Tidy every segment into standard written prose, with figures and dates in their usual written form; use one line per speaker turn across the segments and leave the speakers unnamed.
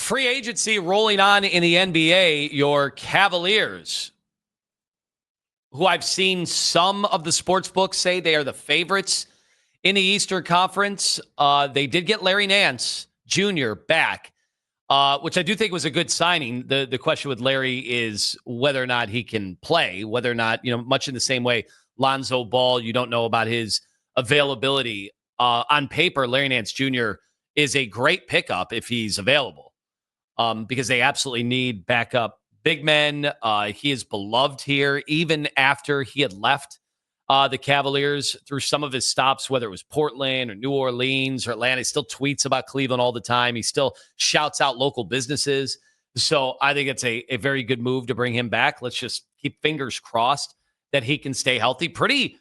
Free agency rolling on in the NBA. Your Cavaliers, who I've seen some of the sports books say they are the favorites in the Eastern Conference. They did get Larry Nance Jr. back, which I do think was a good signing. The question with Larry is whether or not he can play, whether or not, much in the same way Lonzo Ball, you don't know about his availability. On paper, Larry Nance Jr. is a great pickup if he's available. Because they absolutely need backup big men. He is beloved here, even after he had left the Cavaliers through some of his stops, whether it was Portland or New Orleans or Atlanta. He still tweets about Cleveland all the time. He still shouts out local businesses. So I think it's a very good move to bring him back. Let's just keep fingers crossed that he can stay healthy. Pretty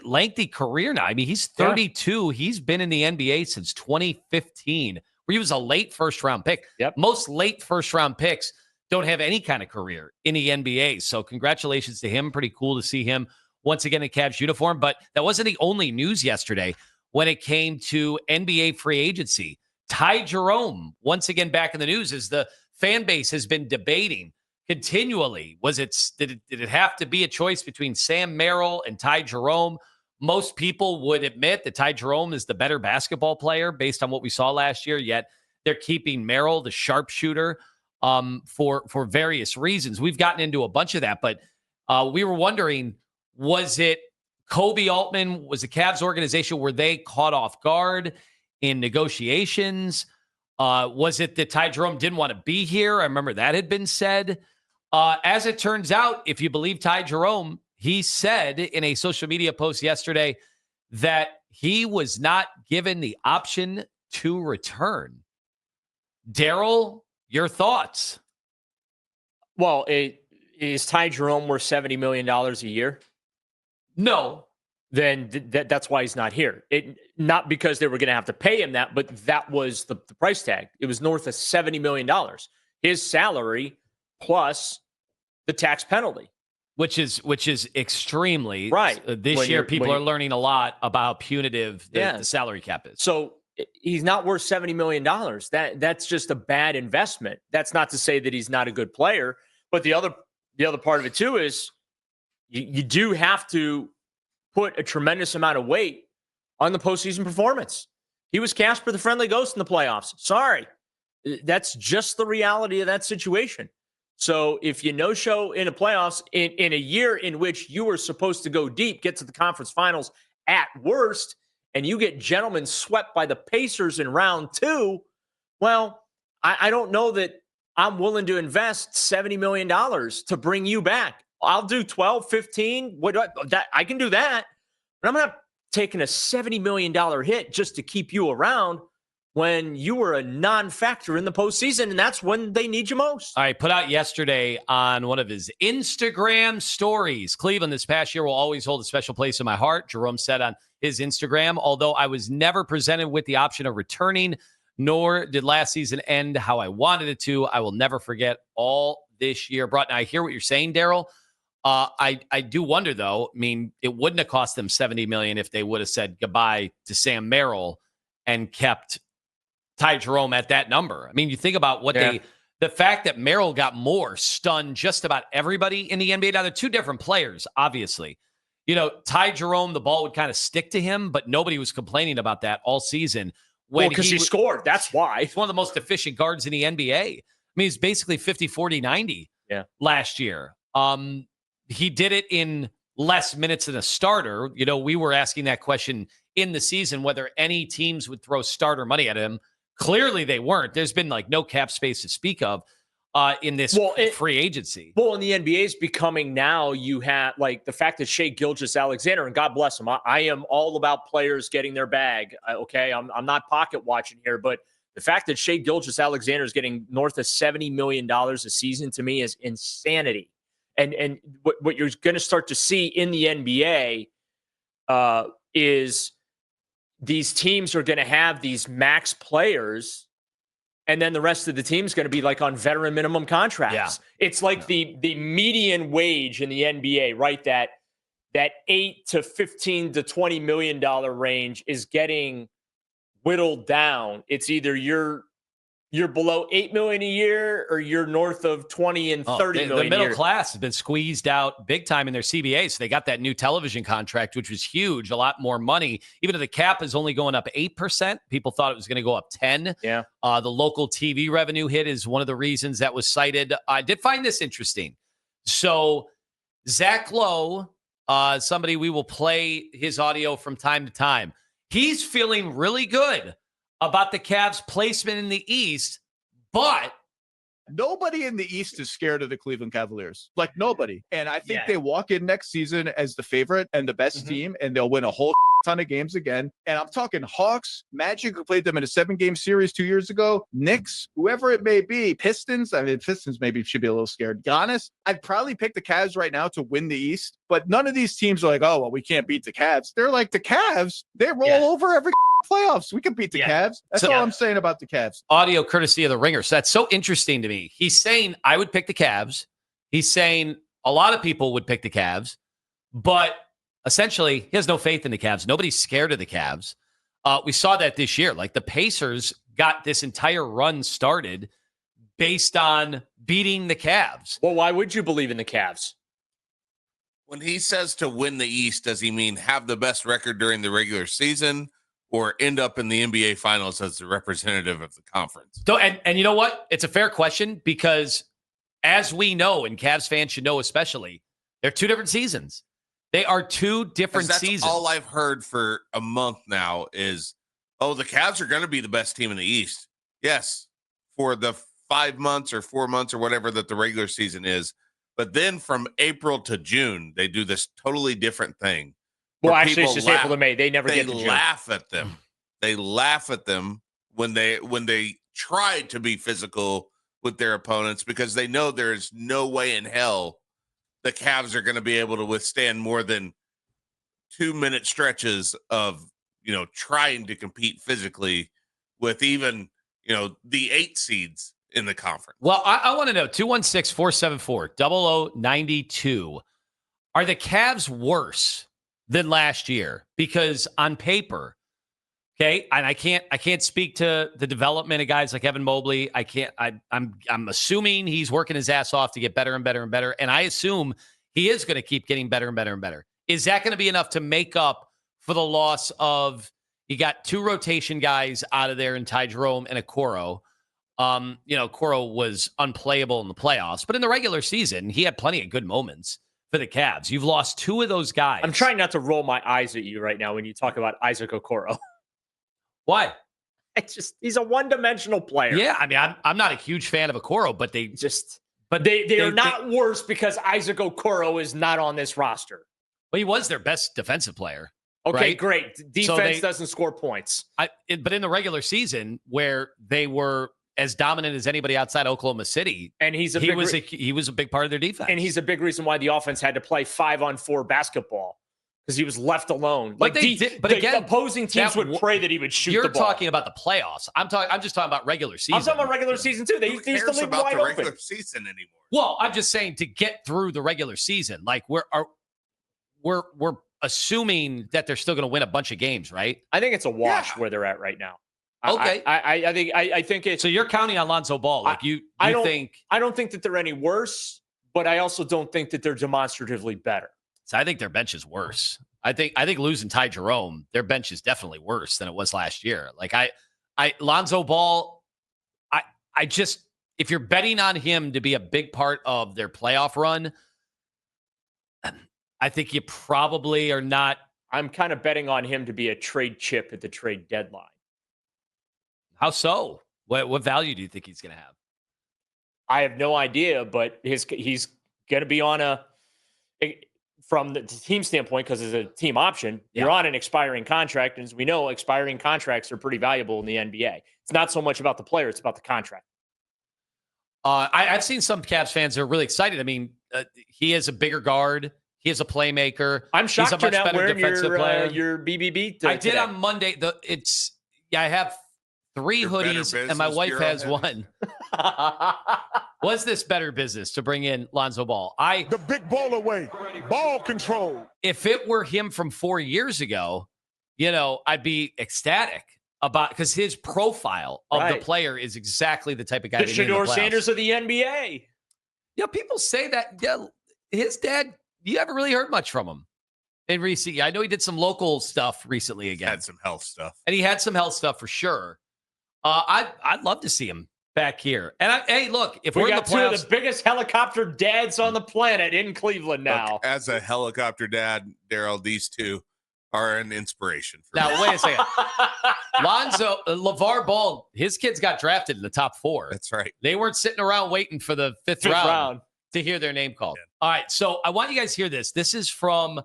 lengthy career now. I mean, he's 32. Yeah. He's been in the NBA since 2015. Where he was a late first-round pick.
Yep.
Most late first-round picks don't have any kind of career in the NBA. So congratulations to him. Pretty cool to see him once again in Cavs uniform. But that wasn't the only news yesterday when it came to NBA free agency. Ty Jerome, once again back in the news, as the fan base has been debating continually. Did it have to be a choice between Sam Merrill and Ty Jerome? Most people would admit that Ty Jerome is the better basketball player based on what we saw last year, yet they're keeping Merrill, the sharpshooter, for various reasons. We've gotten into a bunch of that, but we were wondering, was it Kobe Altman, was the Cavs organization, were they caught off guard in negotiations? Was it that Ty Jerome didn't want to be here? I remember that had been said. As it turns out, if you believe Ty Jerome, he said in a social media post yesterday that he was not given the option to return. Daryl, your thoughts?
Well, is Ty Jerome worth $70 million a year?
No.
Then that's why he's not here. Not because they were going to have to pay him that, but that was the price tag. It was north of $70 million. His salary plus the tax penalty.
Which is extremely
right.
This year, people are learning a lot about how punitive the salary cap is.
So he's not worth $70 million. That's just a bad investment. That's not to say that he's not a good player, but the other part of it too is you do have to put a tremendous amount of weight on the postseason performance. He was Casper the Friendly Ghost in the playoffs. Sorry, that's just the reality of that situation. So if you no-show in the playoffs in a year in which you were supposed to go deep, get to the conference finals at worst, and you get gentlemen swept by the Pacers in round 2, well, I don't know that I'm willing to invest $70 million to bring you back. I'll do 12, 15. I can do that. But I'm not taking a $70 million hit just to keep you around when you were a non-factor in the postseason, and that's when they need you most.
All right, put out yesterday on one of his Instagram stories, Cleveland this past year will always hold a special place in my heart, Jerome said on his Instagram. Although I was never presented with the option of returning, nor did last season end how I wanted it to, I will never forget all this year brought. Now, I hear what you're saying, Daryl. I do wonder, though, I mean, it wouldn't have cost them $70 million if they would have said goodbye to Sam Merrill and kept Ty Jerome at that number. I mean, you think about what the fact that Merrill got more stunned just about everybody in the NBA. Now, they're two different players, obviously. Ty Jerome, the ball would kind of stick to him, but nobody was complaining about that all season.
Because he scored. That's why.
He's one of the most efficient guards in the NBA. I mean, he's basically 50, 40, 90 last year. He did it in less minutes than a starter. We were asking that question in the season, whether any teams would throw starter money at him. Clearly they weren't. There's been no cap space to speak of in this free agency.
Well, in the NBA is becoming now, you have the fact that Shai Gilgeous-Alexander, and God bless him, I am all about players getting their bag. Okay, I'm not pocket watching here, but the fact that Shai Gilgeous-Alexander is getting north of $70 million a season to me is insanity. And what you're going to start to see in the NBA is these teams are going to have these max players, and then the rest of the team is going to be on veteran minimum contracts. Yeah. It's the median wage in the NBA, right? That $8 to $15 to $20 million range is getting whittled down. It's either you're you're below $8 million a year, or you're north of 20 and 30 million.
The middle
a year.
class has been squeezed out big time in their CBA. So they got that new television contract, which was huge, a lot more money. Even though the cap is only going up 8%, people thought it was going to go up 10.
Yeah.
The local TV revenue hit is one of the reasons that was cited. I did find this interesting. So Zach Lowe, somebody we will play his audio from time to time. He's feeling really good about the Cavs' placement in the East, but
nobody in the East is scared of the Cleveland Cavaliers. Like, nobody. And I think they walk in next season as the favorite and the best team, and they'll win a whole ton of games again. And I'm talking Hawks, Magic, who played them in a 7-game series 2 years ago, Knicks, whoever it may be, Pistons. I mean, Pistons maybe should be a little scared. Giannis, I'd probably pick the Cavs right now to win the East, but none of these teams are like, oh, well, we can't beat the Cavs. They're like the Cavs. They roll over every playoffs. We can beat the Cavs. That's all I'm saying about the Cavs.
Audio courtesy of the Ringer. So that's so interesting to me. He's saying I would pick the Cavs. He's saying a lot of people would pick the Cavs, but essentially he has no faith in the Cavs. Nobody's scared of the Cavs. We saw that this year. Like, the Pacers got this entire run started based on beating the Cavs.
Well, why would you believe in the Cavs?
When he says to win the East, does he mean have the best record during the regular season, or end up in the NBA Finals as the representative of the conference?
And you know what? It's a fair question, because as we know, and Cavs fans should know especially, they're two different seasons. They are two different seasons.
All I've heard for a month now is, oh, the Cavs are going to be the best team in the East. Yes, for the 5 months or 4 months or whatever that the regular season is. But then from April to June, they do this totally different thing.
Well, actually, it's just April to May. They never get to June.
They laugh at them. They laugh at them when they try to be physical with their opponents, because they know there is no way in hell the Cavs are going to be able to withstand more than 2-minute stretches of, trying to compete physically with even, the 8 seeds in the conference.
Well, I want to know, 216-474-0092. Are the Cavs worse than last year? Because on paper, okay, and I can't speak to the development of guys like Evan Mobley. I'm assuming he's working his ass off to get better and better and better, and I assume he is going to keep getting better and better and better. Is that going to be enough to make up for the loss of, you got 2 rotation guys out of there in Ty Jerome and Okoro? Okoro was unplayable in the playoffs, but in the regular season, he had plenty of good moments for the Cavs. You've lost 2 of those guys.
I'm trying not to roll my eyes at you right now when you talk about Isaac Okoro.
Why?
He's a one-dimensional player.
Yeah, I mean, I'm not a huge fan of Okoro, but they
are not worse because Isaac Okoro is not on this roster.
Well, he was their best defensive player.
Okay,
right?
Great. Defense doesn't score points.
But in the regular season, where they were as dominant as anybody outside Oklahoma City, and he was a big part of their defense,
and he's a big reason why the offense had to play 5-on-4 basketball, because he was left alone.
But again,
opposing teams would pray that he would shoot the ball.
You're talking about the playoffs. I'm just talking about regular season.
I'm talking about regular season too. They used to leave
about
wide
the
open.
regular season anymore.
Well, I'm just saying, to get through the regular season, like we're assuming that they're still going to win a bunch of games, right?
I think it's a wash where they're at right now.
Okay.
I think it's.
So you're counting on Lonzo Ball. Like I don't think that they're any worse, but I also don't think that they're demonstratively better. So I think their bench is worse. I think losing Ty Jerome, their bench is definitely worse than it was last year. Like Lonzo Ball, I just, if you're betting on him to be a big part of their playoff run, I think you probably are not.
I'm kind of betting on him to be a trade chip at the trade deadline.
How so? What value do you think he's going to have?
I have no idea, but he's going to be on from the team standpoint, because it's a team option. You're on an expiring contract, and as we know, expiring contracts are pretty valuable in the NBA. It's not so much about the player; it's about the contract.
I've seen some Cavs fans that are really excited. I mean, he is a bigger guard. He is a playmaker.
I'm shocked
he's a much
you're not
better
wearing
defensive player.
your BBB.
I did on Monday. I have 3 hoodies, and my wife has one. Was this better business to bring in Lonzo Ball?
The big ball away, ball control.
If it were him from 4 years ago, I'd be ecstatic. about because his profile of the player is exactly the type of guy.
The Shedeur Sanders of the NBA.
Yeah, people say that. Yeah, his dad. You haven't really heard much from him in recent. I know he did some local stuff recently again.
Had some health stuff,
and he had some health stuff for sure. I'd love to see him back here. And hey, look, if we're
got
in the playoffs,
two of the biggest helicopter dads on the planet in Cleveland now.
Look, as a helicopter dad, Daryl, these two are an inspiration for
now,
me.
wait a second. Lonzo, LeVar Ball, his kids got drafted in the top 4.
That's right.
They weren't sitting around waiting for the fifth round to hear their name called. Yeah. All right, so I want you guys to hear this. This is from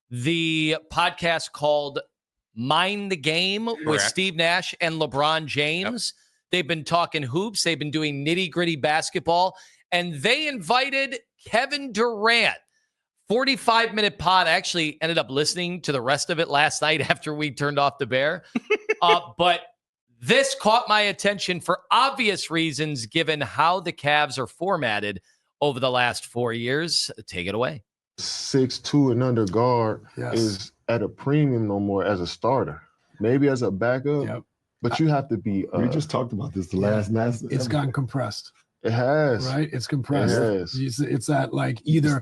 the podcast called Mind the Game with Steve Nash and LeBron James. Yep. They've been talking hoops. They've been doing nitty-gritty basketball. And they invited Kevin Durant. 45-minute pod. I actually ended up listening to the rest of it last night after we turned off the Bear. But this caught my attention for obvious reasons, given how the Cavs are formatted over the last 4 years. Take it away.
6'2" and under guard is at a premium no more as a starter. Maybe as a backup, but you have to be.
We just talked about this the last match.
It's gotten compressed.
It has.
Right? It's compressed.
It has.
It's at like either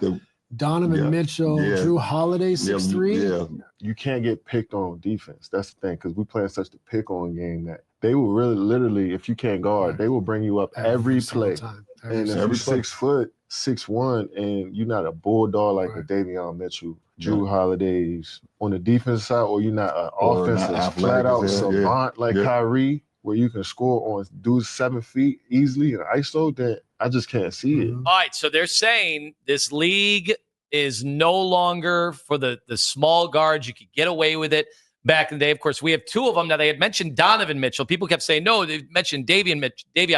Donovan Mitchell, Drew Holiday, 6'3".
You can't get picked on defense. That's the thing, because we play such the pick-on game that they will really, literally, if you can't guard, they will bring you up every play. And if you're 6 foot, 6'1", and you're not a bulldog like a Davion Mitchell, Drew Holidays on the defensive side, or you're not an offensive flat-out savant like Kyrie, where you can score on dudes 7 feet easily and ISO, then I just can't see it.
All right, so they're saying this league is no longer for the small guards. You could get away with it back in the day. Of course, we have 2 of them. Now, they had mentioned Donovan Mitchell. People kept saying, no, they mentioned Davion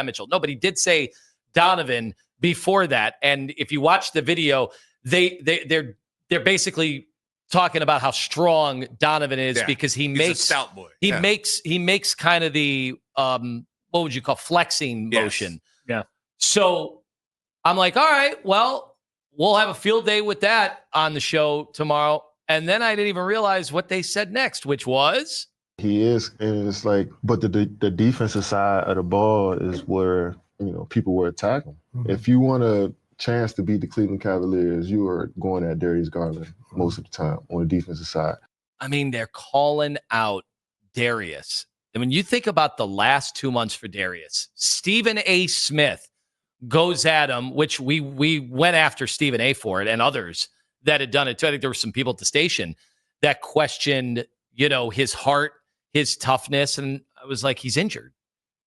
Mitchell. No, but he did say Donovan before that. And if you watch the video, they're basically talking about how strong Donovan is because he's a
stout boy.
He makes kind of the what would you call flexing motion.
Yeah.
So I'm like, all right, well, we'll have a field day with that on the show tomorrow. And then I didn't even realize what they said next, which was
he is, and it's like, but the defensive side of the ball is where people were attacking. Mm-hmm. If you want a chance to beat the Cleveland Cavaliers, you are going at Darius Garland most of the time on the defensive side.
I mean, they're calling out Darius. And when you think about the last 2 months for Darius, Stephen A. Smith goes at him, which we went after Stephen A. for it and others that had done it too. I think there were some people at the station that questioned, his heart, his toughness. And I was like, he's injured.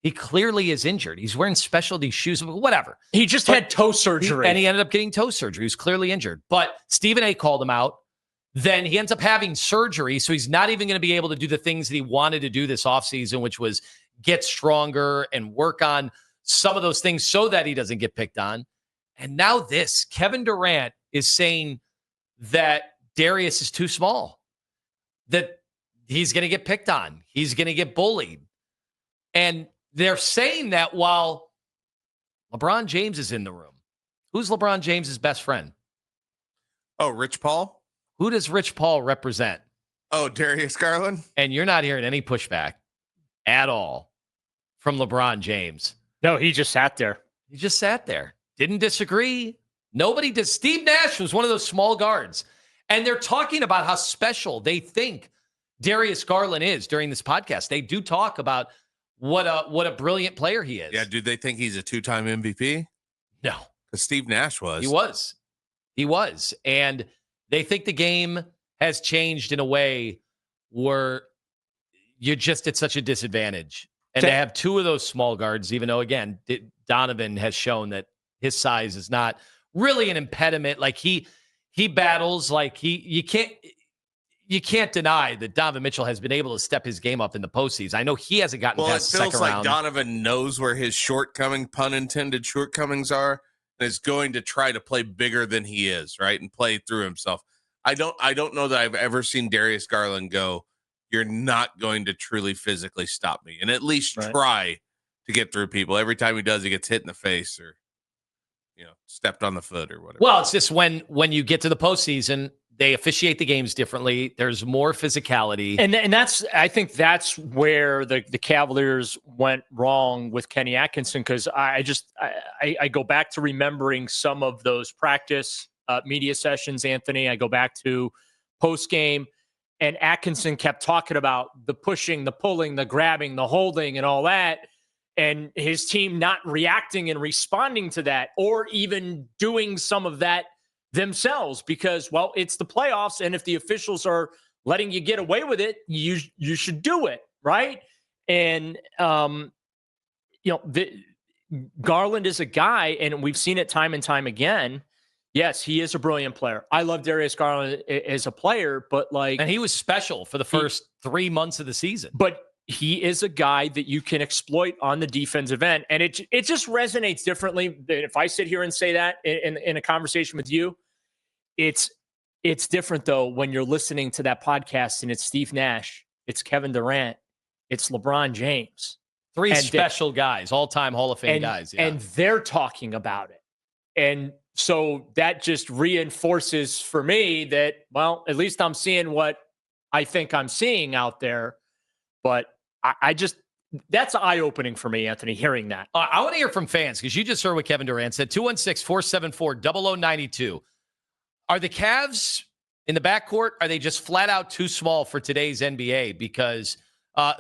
He clearly is injured. He's wearing specialty shoes, whatever.
He just had toe surgery.
And he ended up getting toe surgery. He was clearly injured. But Stephen A. called him out. Then he ends up having surgery, so he's not even going to be able to do the things that he wanted to do this offseason, which was get stronger and work on some of those things so that he doesn't get picked on. And now this, Kevin Durant is saying that Darius is too small, that he's going to get picked on. He's going to get bullied. And they're saying that while LeBron James is in the room. Who's LeBron James's best friend?
Oh, Rich Paul?
Who does Rich Paul represent?
Oh, Darius Garland?
And you're not hearing any pushback at all from LeBron James.
No, he just sat there.
He just sat there. Didn't disagree. Nobody did. Steve Nash was one of those small guards. And they're talking about how special they think Darius Garland is during this podcast. They do talk about what a brilliant player he is.
Yeah, do they think he's a 2-time MVP?
No.
Because Steve Nash was.
He was. And they think the game has changed in a way where you're just at such a disadvantage. And to have 2 of those small guards, even though, again, Donovan has shown that his size is not really an impediment. Like he battles, like you can't deny that Donovan Mitchell has been able to step his game up in the postseason. I know he hasn't gotten past the second round.
Well, it feels like Donovan knows where his pun intended shortcomings are, and is going to try to play bigger than he is, right? And play through himself. I don't know that I've ever seen Darius Garland go, you're not going to truly physically stop me, and at least try to get through people. Every time he does, he gets hit in the face or stepped on the foot or whatever.
Well, it's just when you get to the postseason, they officiate the games differently. There's more physicality.
And I think that's where the Cavaliers went wrong with Kenny Atkinson, because I go back to remembering some of those practice media sessions, Anthony. I go back to post game, and Atkinson kept talking about the pushing, the pulling, the grabbing, the holding, and all that, and his team not reacting and responding to that, or even doing some of that themselves, because, well, it's the playoffs, and if the officials are letting you get away with it, you should do it, right? And Garland is a guy, and we've seen it time and time again. Yes, he is a brilliant player. I love Darius Garland as a player, but
and he was special for the first 3 months of the season.
But he is a guy that you can exploit on the defensive end, and it just resonates differently than if I sit here and say that in a conversation with you. It's different, though, when you're listening to that podcast and it's Steve Nash, it's Kevin Durant, it's LeBron James.
Three special guys, all-time Hall of Fame guys. Yeah.
And they're talking about it. And so that just reinforces for me that, well, at least I'm seeing what I think I'm seeing out there. But I just, that's eye-opening for me, Anthony, hearing that.
I want to hear from fans, because you just heard what Kevin Durant said. 216-474-0092. Are the Cavs in the backcourt, are they just flat out too small for today's NBA? Because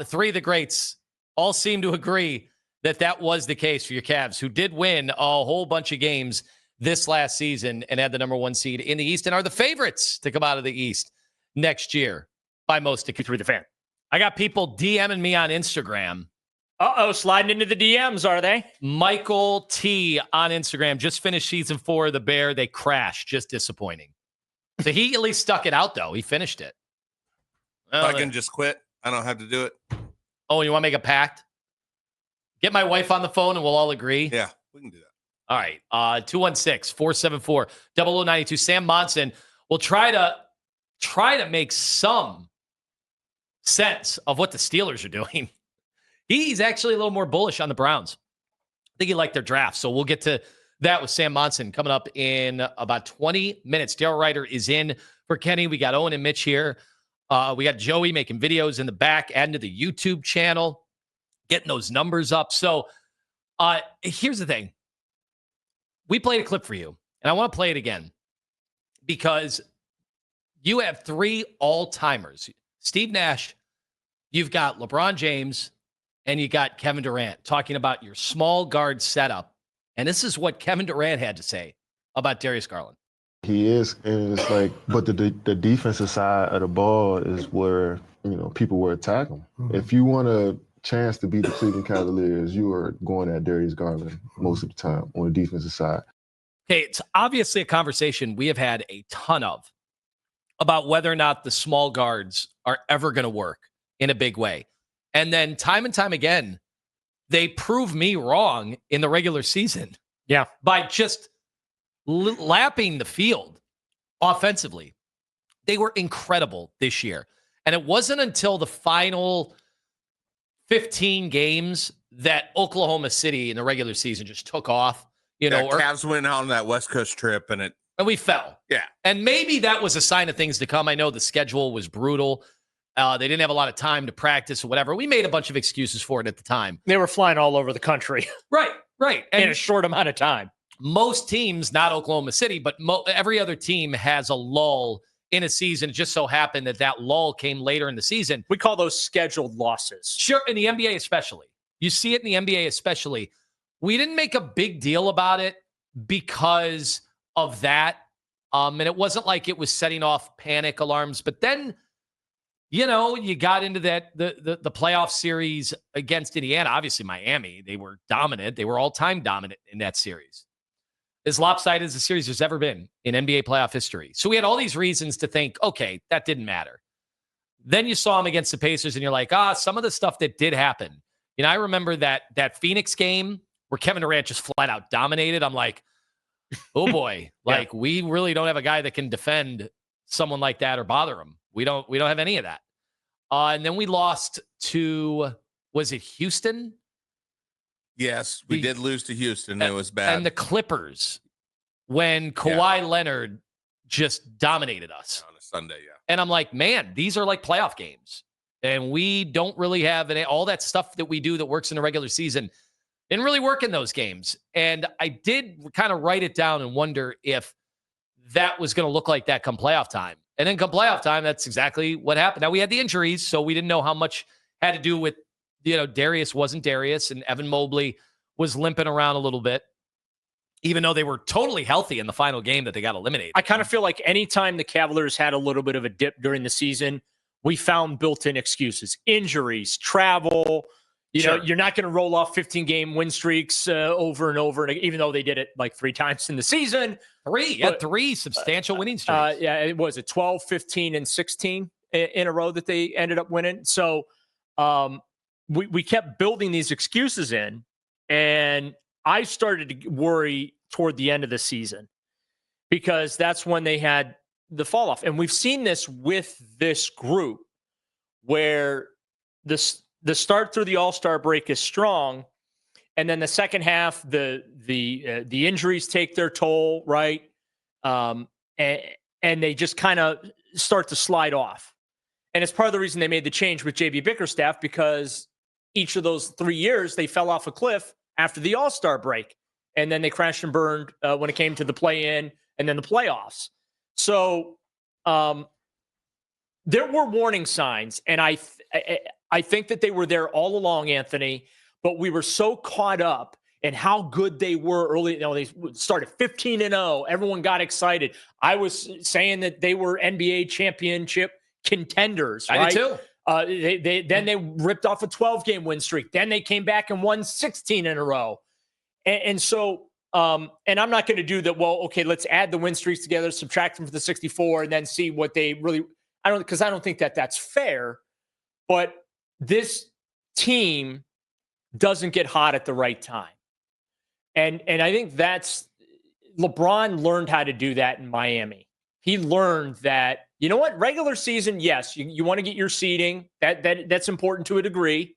three of the greats all seem to agree that was the case for your Cavs, who did win a whole bunch of games this last season and had the number one seed in the East and are the favorites to come out of the East next year by most to through the fan. I got people DMing me on Instagram.
Sliding into the DMs, are they?
Michael T on Instagram just finished season 4 of The Bear. They crashed. Just disappointing. So he at least stuck it out, though. He finished it.
I can just quit. I don't have to do it.
Oh, you want to make a pact? Get my wife on the phone and we'll all agree?
Yeah, we can do that.
All right. 216-474-0092. Sam Monson will try to make some sense of what the Steelers are doing. He's actually a little more bullish on the Browns. I think he liked their draft. So we'll get to that with Sam Monson coming up in about 20 minutes. Daryl Ryder is in for Kenny. We got Owen and Mitch here. We got Joey making videos in the back, adding to the YouTube channel, getting those numbers up. So here's the thing. We played a clip for you, and I want to play it again because you have 3 all-timers. Steve Nash, you've got LeBron James, and you got Kevin Durant talking about your small guard setup. And this is what Kevin Durant had to say about Darius Garland.
He is, and it's like, but the defensive side of the ball is where, people will attack him. Mm-hmm. If you want a chance to beat the Cleveland Cavaliers, you are going at Darius Garland most of the time on the defensive side.
Okay, it's obviously a conversation we have had a ton of about whether or not the small guards are ever going to work in a big way. And then time and time again, they prove me wrong in the regular season.
Yeah.
By just lapping the field offensively. They were incredible this year. And it wasn't until the final 15 games that Oklahoma City in the regular season just took off.
Cavs went on that West Coast trip and
we fell.
Yeah.
And maybe that was a sign of things to come. I know the schedule was brutal. They didn't have a lot of time to practice or whatever. We made a bunch of excuses for it at the time.
They were flying all over the country.
Right.
And in a short amount of time.
Most teams, not Oklahoma City, but every other team has a lull in a season. It just so happened that lull came later in the season.
We call those scheduled losses.
Sure, in the NBA especially. You see it in the NBA especially. We didn't make a big deal about it because of that. And it wasn't like it was setting off panic alarms. But then, you got into that the playoff series against Indiana. Obviously, Miami, they were dominant. They were all-time dominant in that series. As lopsided as the series has ever been in NBA playoff history. So we had all these reasons to think, okay, that didn't matter. Then you saw them against the Pacers, and you're like, some of the stuff that did happen. I remember that Phoenix game where Kevin Durant just flat out dominated. I'm like, oh boy,
Yeah.
We really don't have a guy that can defend someone like that or bother him. We don't have any of that. And then we lost to, was it Houston?
Yes, we did lose to Houston. It was bad.
And the Clippers. when Kawhi Leonard just dominated us
on a Sunday. Yeah.
And I'm like, man, these are like playoff games. And we don't really have all that stuff that we do that works in the regular season didn't really work in those games. And I did kind of write it down and wonder if that was going to look like that come playoff time. And then come playoff time, that's exactly what happened. Now, we had the injuries, so we didn't know how much had to do with, Darius wasn't Darius, and Evan Mobley was limping around a little bit, even though they were totally healthy in the final game that they got eliminated.
I kind of feel like anytime the Cavaliers had a little bit of a dip during the season, we found built-in excuses, injuries, travel. You're not going to roll off 15-game win streaks over and over, even though they did it like 3 times in the season.
Three substantial winning streaks.
It was 12, 15, and 16 in a row that they ended up winning. So we kept building these excuses in, and I started to worry toward the end of the season because that's when they had the fall off. And we've seen this with this group where the start through the All-Star break is strong, and then the second half, the injuries take their toll, right? And they just kind of start to slide off. And it's part of the reason they made the change with JB Bickerstaff, because each of those 3 years they fell off a cliff after the All-Star break, and then they crashed and burned when it came to the play-in and then the playoffs. So there were warning signs, and I think that they were there all along, Anthony, but we were so caught up in how good they were early. They started 15-0. Everyone got excited. I was saying that they were NBA championship contenders.
I did too.
They ripped off a 12-game win streak. Then they came back and won 16 in a row. And so, and I'm not going to do that. Well, okay, let's add the win streaks together, subtract them from the 64, and then see what they really. Because I don't think that that's fair. But this team doesn't get hot at the right time. And I think that's LeBron learned how to do that in Miami. He learned that, regular season, yes, you want to get your seeding. That's important to a degree.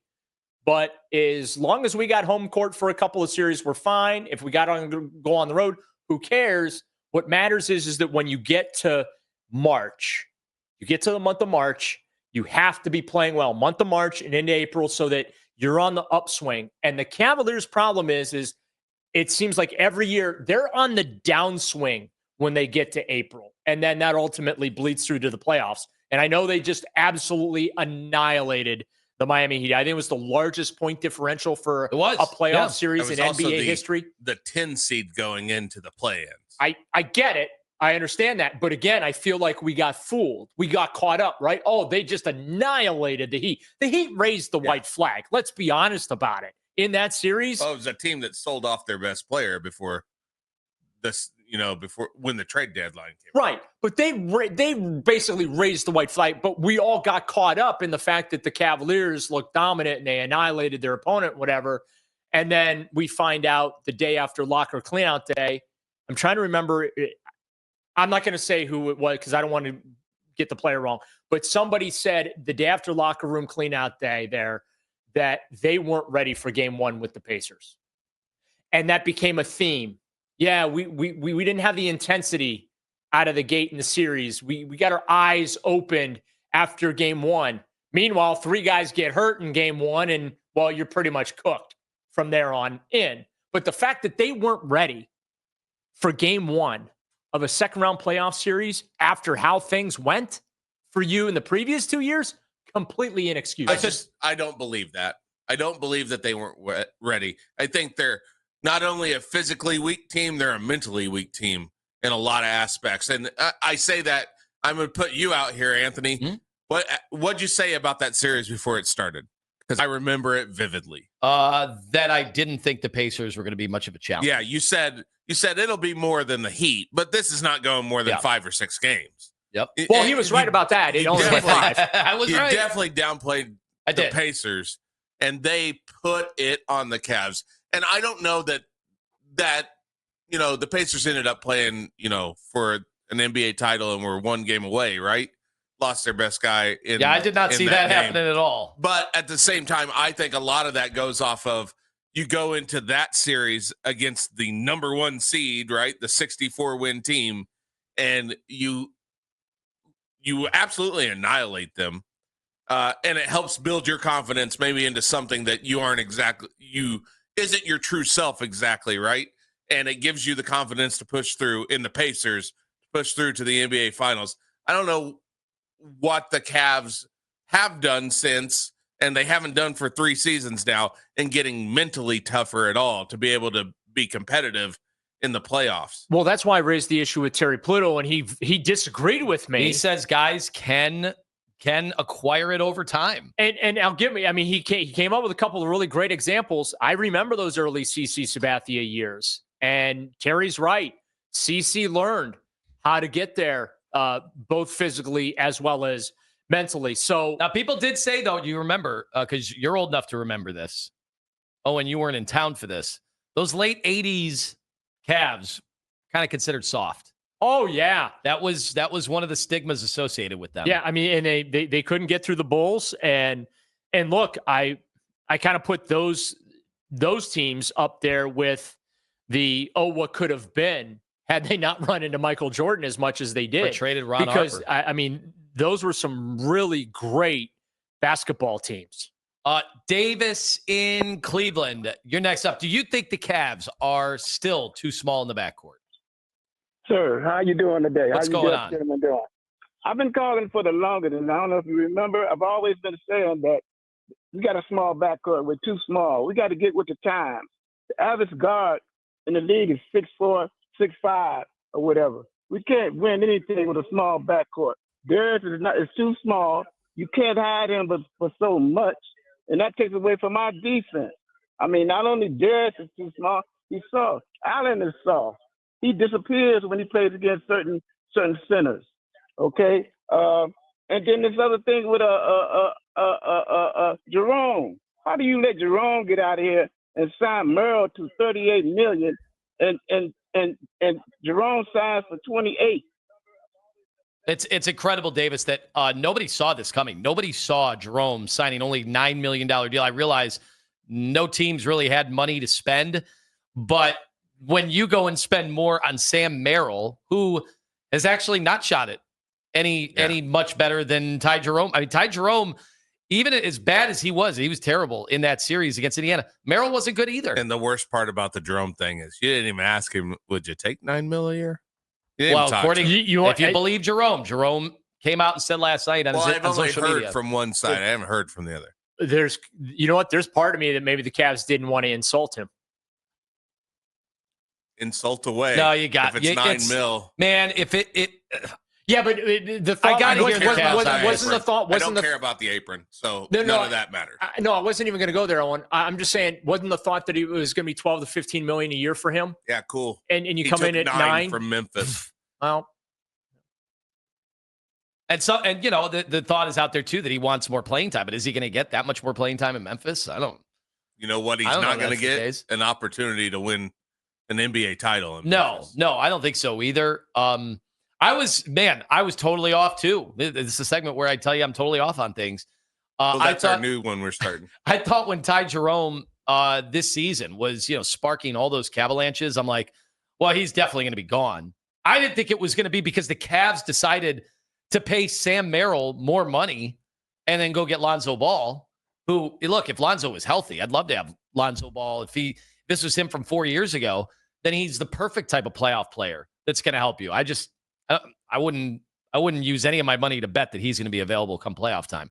But as long as we got home court for a couple of series, we're fine. If we got to go on the road, who cares? What matters is that when you get to March, you get to the month of March, you have to be playing well month of March and into April so that you're on the upswing. And the Cavaliers' problem is it seems like every year they're on the downswing when they get to April. And then that ultimately bleeds through to the playoffs. And I know they just absolutely annihilated the Miami Heat. I think it was the largest point differential for a playoff series in NBA history.
The 10 seed going into the play-ins.
I get it. I understand that. But again, I feel like we got fooled. We got caught up, right? Oh, they just annihilated the Heat. The Heat raised the white flag. Let's be honest about it. In that series.
Oh, it was a team that sold off their best player before this, before when the trade deadline came.
Right. But they basically raised the white flag. But we all got caught up in the fact that the Cavaliers looked dominant and they annihilated their opponent, whatever. And then we find out the day after locker cleanout day. I'm trying to remember. I'm not going to say who it was because I don't want to get the player wrong. But somebody said the day after locker room cleanout day there that they weren't ready for game 1 with the Pacers. And that became a theme. Yeah, we didn't have the intensity out of the gate in the series. We got our eyes opened after game 1. Meanwhile, 3 guys get hurt in game 1, and, well, you're pretty much cooked from there on in. But the fact that they weren't ready for game 1 of a second-round playoff series after how things went for you in the previous 2 years, completely inexcusable.
I don't believe that. I don't believe that they weren't ready. I think they're not only a physically weak team, they're a mentally weak team in a lot of aspects. And I say that, I'm going to put you out here, Anthony. Mm-hmm. What'd you say about that series before it started? Because I remember it vividly.
That I didn't think the Pacers were going to be much of a challenge.
Yeah, you said it'll be more than the Heat, but this is not going more than 5 or 6 games.
Yep.
Well, he was right about that. It only went 5.
I was right.
You definitely downplayed the Pacers, and they put it on the Cavs. And I don't know that the Pacers ended up playing, for an NBA title and were 1 game away, right? Lost their best guy.
I did not see that happening at all.
But at the same time, I think a lot of that goes off of, you go into that series against the number 1 seed, right? The 64-win team, and you absolutely annihilate them. And it helps build your confidence maybe into something that isn't your true self exactly, right? And it gives you the confidence to push through in the Pacers, push through to the NBA Finals. I don't know what the Cavs have done since, and they haven't done for 3 seasons now, and getting mentally tougher at all to be able to be competitive in the playoffs.
Well, that's why I raised the issue with Terry Pluto, and he disagreed with me.
He says guys can acquire it over time.
And I'll give me, I mean, he came up with a couple of really great examples. I remember those early CC Sabathia years, and Terry's right. CC learned how to get there, both physically as well as mentally. So
now people did say, though, you remember, because you're old enough to remember this. Oh, and you weren't in town for this. Those late 80s Cavs kind of considered soft.
Oh, yeah.
That was one of the stigmas associated with them.
Yeah, I mean, and they couldn't get through the Bulls. And look, I kind of put those teams up there with the, what could have been had they not run into Michael Jordan as much as they did.
Or traded Ron
because,
Harper.
I mean, those were some really great basketball teams.
Davis in Cleveland, you're next up. Do you think the Cavs are still too small in the backcourt?
Sir, how you doing today?
What's going on?
Doing? I've been calling for the longest, and I don't know if you remember, I've always been saying that we got a small backcourt. We're too small. We got to get with the times. The average guard in the league is 6'4", 6'5", or whatever. We can't win anything with a small backcourt. Darius is too small. You can't hide him for so much, and that takes away from our defense. I mean, not only Darius is too small, he's soft. Allen is soft. He disappears when he plays against certain centers. Okay, and then this other thing with Jerome. How do you let Jerome get out of here and sign Merrill to $38 million, and Jerome signs for $28?
It's incredible, Davis, that nobody saw this coming. Nobody saw Jerome signing only $9 million deal. I realize no teams really had money to spend, but when you go and spend more on Sam Merrill, who has actually not shot it any much better than Ty Jerome. I mean, Ty Jerome, even as bad as he was terrible in that series against Indiana. Merrill wasn't good either.
And the worst part about the Jerome thing is you didn't even ask him, would you take $9 million a year?
Well, according if you believe Jerome came out and said last night on social media.
From one side. I haven't heard from the other.
There's part of me that maybe the Cavs didn't want to insult him.
Insult away.
No, you got
if it's $9 million.
Man, if it
yeah, but the thought
I got to hear
wasn't the thought.
I don't care about the apron, so none of that matters.
No, I wasn't even going to go there, Owen. I'm just saying, wasn't the thought that it was going to be $12 to $15 million a year for him?
Yeah, cool.
And you come in at 9
from Memphis.
Well,
and the thought is out there too that he wants more playing time, but is he going to get that much more playing time in Memphis? I don't.
You know what? He's not going to get an opportunity to win an NBA title.
No, I don't think so either. I was totally off too. This is a segment where I tell you I'm totally off on things.
That's our new one we're starting.
I thought when Ty Jerome this season was, sparking all those Cavalanches, I'm like, well, he's definitely going to be gone. I didn't think it was going to be because the Cavs decided to pay Sam Merrill more money and then go get Lonzo Ball, who, look, if Lonzo was healthy, I'd love to have Lonzo Ball. If this was him from 4 years ago, then he's the perfect type of playoff player that's going to help you. I wouldn't use any of my money to bet that he's going to be available come playoff time.